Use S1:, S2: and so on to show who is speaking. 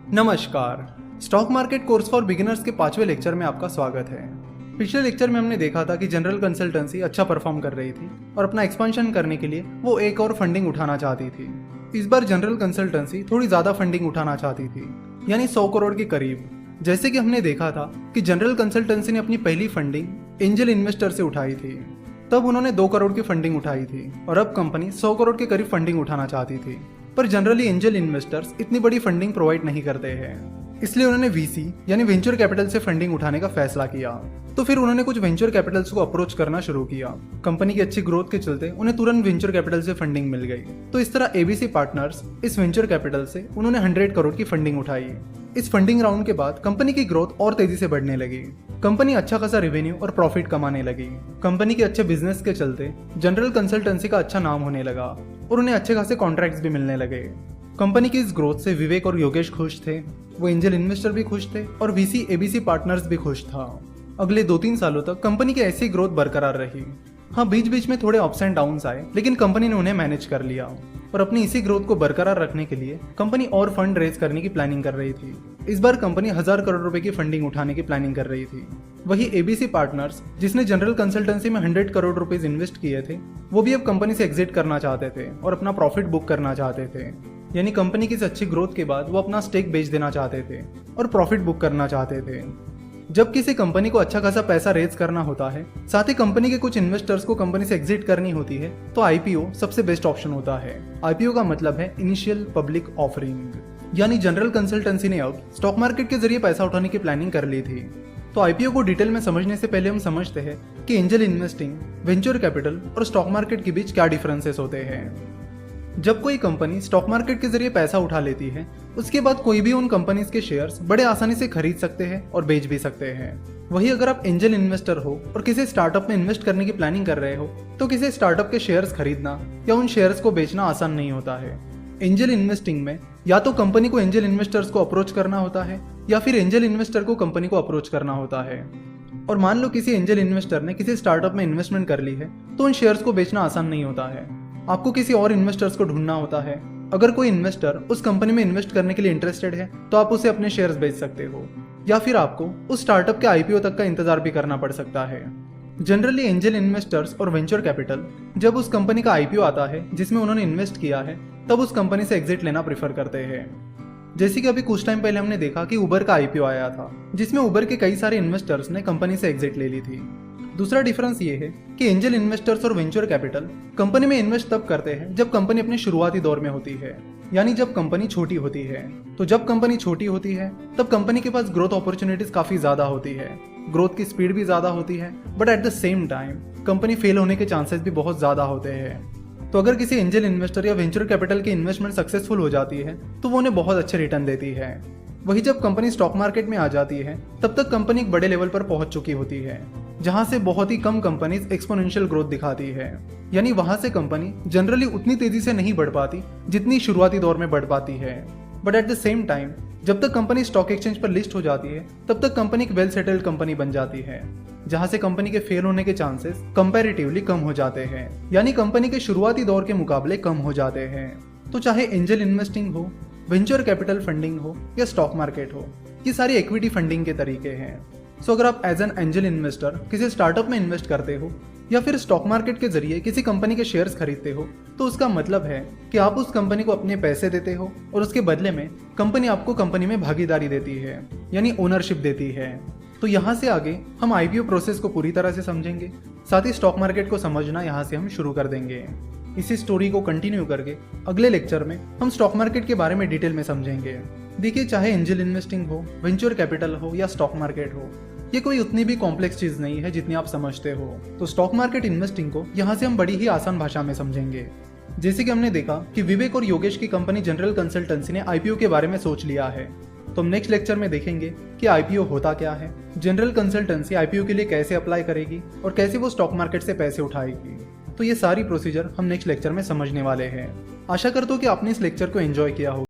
S1: नमस्कार। Stock market course for beginners के 5वें लेक्चर में आपका स्वागत है। पिछले लेक्चर में हमने देखा था कि जनरल कंसल्टेंसी अच्छा परफॉर्म कर रही थी और अपना एक्सपेंशन करने के लिए वो एक और फंडिंग उठाना चाहती थी। इस बार जनरल कंसल्टेंसी थोड़ी ज़्यादा फंडिंग उठाना चाहती थी, यानी 100 करोड़ के करीब। जैसे कि हमने देखा था कि जनरल कंसल्टेंसी ने अपनी पहली फंडिंग एंजल इन्वेस्टर से उठाई थी, तब उन्होंने 2 करोड़ की फंडिंग उठाई थी और अब कंपनी 100 करोड़ के करीब फंडिंग उठाना चाहती थी। पर जनरली एंजल इन्वेस्टर्स इतनी बड़ी फंडिंग प्रोवाइड नहीं करते हैं, इसलिए उन्होंने वीसी यानी वेंचर कैपिटल से फंडिंग उठाने का फैसला किया। तो फिर उन्होंने कुछ वेंचर कैपिटल्स को अप्रोच करना शुरू किया। कंपनी की अच्छी ग्रोथ के चलते उन्हें तुरंत वेंचर कैपिटल से फंडिंग मिल गई। तो इस तरह एबीसी पार्टनर्स इस वेंचर कैपिटल से उन्होंने 100 करोड़ की फंडिंग उठाई। इस फंडिंग राउंड के बाद कंपनी की ग्रोथ और तेजी से बढ़ने लगी। कंपनी अच्छा खासा रेवेन्यू और प्रॉफिट कमाने लगी। कंपनी के अच्छे बिजनेस के चलते जनरल कंसल्टेंसी का अच्छा नाम होने लगा और उन्हें अच्छे खासे कॉन्ट्रैक्ट्स भी मिलने लगे। कंपनी की इस ग्रोथ से विवेक और योगेश खुश थे, वो एंजल इन्वेस्टर भी खुश थे और वीसी एबीसी पार्टनर्स भी खुश था। अगले 2-3 सालों तक कंपनी की ऐसी ग्रोथ बरकरार रही। हाँ, बीच बीच में थोड़े अप्स एंड डाउन्स आए, लेकिन कंपनी ने उन्हें मैनेज कर लिया और अपनी इसी ग्रोथ को बरकरार रखने के लिए कंपनी और फंड रेज करने की प्लानिंग कर रही थी। इस बार कंपनी 1000 करोड़ रुपए की फंडिंग उठाने की प्लानिंग कर रही थी। वही एबीसी पार्टनर्स, जिसने जनरल कंसल्टेंसी में 100 करोड़ रुपीज इन्वेस्ट किए थे, वो भी अब कंपनी से एग्जिट करना चाहते थे और अपना प्रॉफिट बुक करना चाहते थे। यानी कंपनी की इस अच्छी ग्रोथ के बाद वो अपना स्टेक बेच देना चाहते थे और प्रॉफिट बुक करना चाहते थे। जब किसी कंपनी को अच्छा खासा पैसा रेज करना होता है, साथ ही कंपनी के कुछ इन्वेस्टर्स को कंपनी से एग्जिट करनी होती है, तो आईपीओ सबसे बेस्ट ऑप्शन होता है। आईपीओ का मतलब है इनिशियल पब्लिक ऑफरिंग। यानी जनरल कंसल्टेंसी ने अब स्टॉक मार्केट के जरिए पैसा उठाने की प्लानिंग कर ली थी। तो आईपीओ को डिटेल में समझने से पहले हम समझते हैं कि एंजल इन्वेस्टिंग, वेंचर कैपिटल और स्टॉक मार्केट के बीच क्या डिफरेंसेस होते हैं। जब कोई कंपनी स्टॉक मार्केट के जरिए पैसा उठा लेती है, उसके बाद कोई भी उन कंपनीज के शेयर्स बड़े आसानी से खरीद सकते हैं और बेच भी सकते हैं। वही अगर आप एंजल इन्वेस्टर हो और किसी स्टार्टअप में इन्वेस्ट करने की प्लानिंग कर रहे हो, तो किसी स्टार्टअप के शेयर्स खरीदना या उन शेयर्स को बेचना आसान नहीं होता है। एंजल इन्वेस्टिंग में या तो कंपनी को एंजल इन्वेस्टर्स को अप्रोच करना होता है या फिर एंजल इन्वेस्टर को कंपनी को अप्रोच करना होता है। और मान लो किसी एंजल इन्वेस्टर ने किसी स्टार्टअप में इन्वेस्टमेंट कर ली है, तो उन शेयर्स को बेचना आसान नहीं होता है। आपको किसी और इन्वेस्टर्स को ढूंढना होता है। अगर कोई इन्वेस्टर उस कंपनी में इन्वेस्ट करने के लिए इंटरेस्टेड है, तो आप उसे अपने शेयर्स बेच सकते हो, या फिर आपको उस स्टार्टअप के आईपीओ तक का इंतजार भी करना पड़ सकता है। जनरली एंजल इन्वेस्टर्स और वेंचर कैपिटल जब उस कंपनी का आईपीओ आता है जिसमें उन्होंने इन्वेस्ट किया है, तब उस कंपनी से एग्जिट लेना प्रीफर करते हैं। जैसे कि अभी कुछ टाइम पहले हमने देखा कि उबर का आईपीओ आया था, जिसमें उबर के कई सारे इन्वेस्टर्स ने कंपनी से एग्जिट ले ली थी। दूसरा डिफरेंस ये है कि एंजल इन्वेस्टर्स और वेंचर कैपिटल कंपनी में इन्वेस्ट तब करते हैं जब कंपनी अपने शुरुआती दौर में होती है, यानी जब कंपनी छोटी होती है। तो जब कंपनी छोटी होती है, तब कंपनी के पास ग्रोथ अपॉर्चुनिटीज काफी ज्यादा होती है, ग्रोथ की स्पीड भी ज्यादा होती है, but at the same time company fail होने के चांसेस भी बहुत ज्यादा होते हैं। तो अगर किसी एंजल इन्वेस्टर या वेंचर कैपिटल की इन्वेस्टमेंट सक्सेसफुल हो जाती है, तो वो उन्हें बहुत अच्छे रिटर्न देती है। वही जब कंपनी स्टॉक मार्केट में आ जाती है, तब तक कंपनी एक बड़े लेवल पर पहुंच चुकी होती है, जहां से बहुत ही कम कंपनीज एक्सपोनेंशियल ग्रोथ दिखाती है। यानी वहां से कंपनी जनरली उतनी तेजी से नहीं बढ़ पाती जितनी शुरुआती दौर में बढ़ पाती है। But at the same time जब तक कंपनी स्टॉक एक्सचेंज पर लिस्ट हो जाती है, तब तक कंपनी एक वेल सेटल्ड कंपनी बन जाती है, जहां से कंपनी के फेल होने के चांसेस कंपैरेटिवली कम हो जाते हैं, यानी कंपनी के शुरुआती दौर के मुकाबले कम हो जाते हैं। तो चाहे एंजल इन्वेस्टिंग हो, वेंचर कैपिटल फंडिंग हो या स्टॉक मार्केट हो, ये सारी इक्विटी फंडिंग के तरीके हैं। सो अगर आप एज एन एंजल इन्वेस्टर किसी स्टार्टअप में इन्वेस्ट करते हो या फिर स्टॉक मार्केट के जरिए किसी कंपनी के शेयर्स खरीदते हो, तो उसका मतलब है कि आप उस कंपनी को अपने पैसे देते हो और उसके बदले में कंपनी आपको कंपनी में भागीदारी देती है, यानी ओनरशिप देती है। तो यहाँ से आगे हम आईपीओ प्रोसेस को पूरी तरह से समझेंगे, साथ ही स्टॉक मार्केट को समझना यहाँ से हम शुरू कर देंगे। इसी स्टोरी को कंटिन्यू करके अगले लेक्चर में हम स्टॉक मार्केट के बारे में डिटेल में समझेंगे। देखिए, चाहे एंजल इन्वेस्टिंग हो, वेंचर कैपिटल हो या स्टॉक मार्केट हो, ये कोई उतनी भी कॉम्प्लेक्स चीज नहीं है जितनी आप समझते हो। तो स्टॉक मार्केट इन्वेस्टिंग को यहाँ से हम बड़ी ही आसान भाषा में समझेंगे। जैसे कि हमने देखा कि विवेक और योगेश की कंपनी जनरल कंसल्टेंसी ने आईपीओ के बारे में सोच लिया है, तो हम नेक्स्ट लेक्चर में देखेंगे कि आईपीओ होता क्या है, जनरल कंसल्टेंसी आईपीओ के लिए कैसे अप्लाई करेगी और कैसे वो स्टॉक मार्केट से पैसे उठाएगी। तो ये सारी प्रोसीजर हम नेक्स्ट लेक्चर में समझने वाले हैं। आशा करता हूँ कि आपने इस लेक्चर को एंजॉय किया होगा।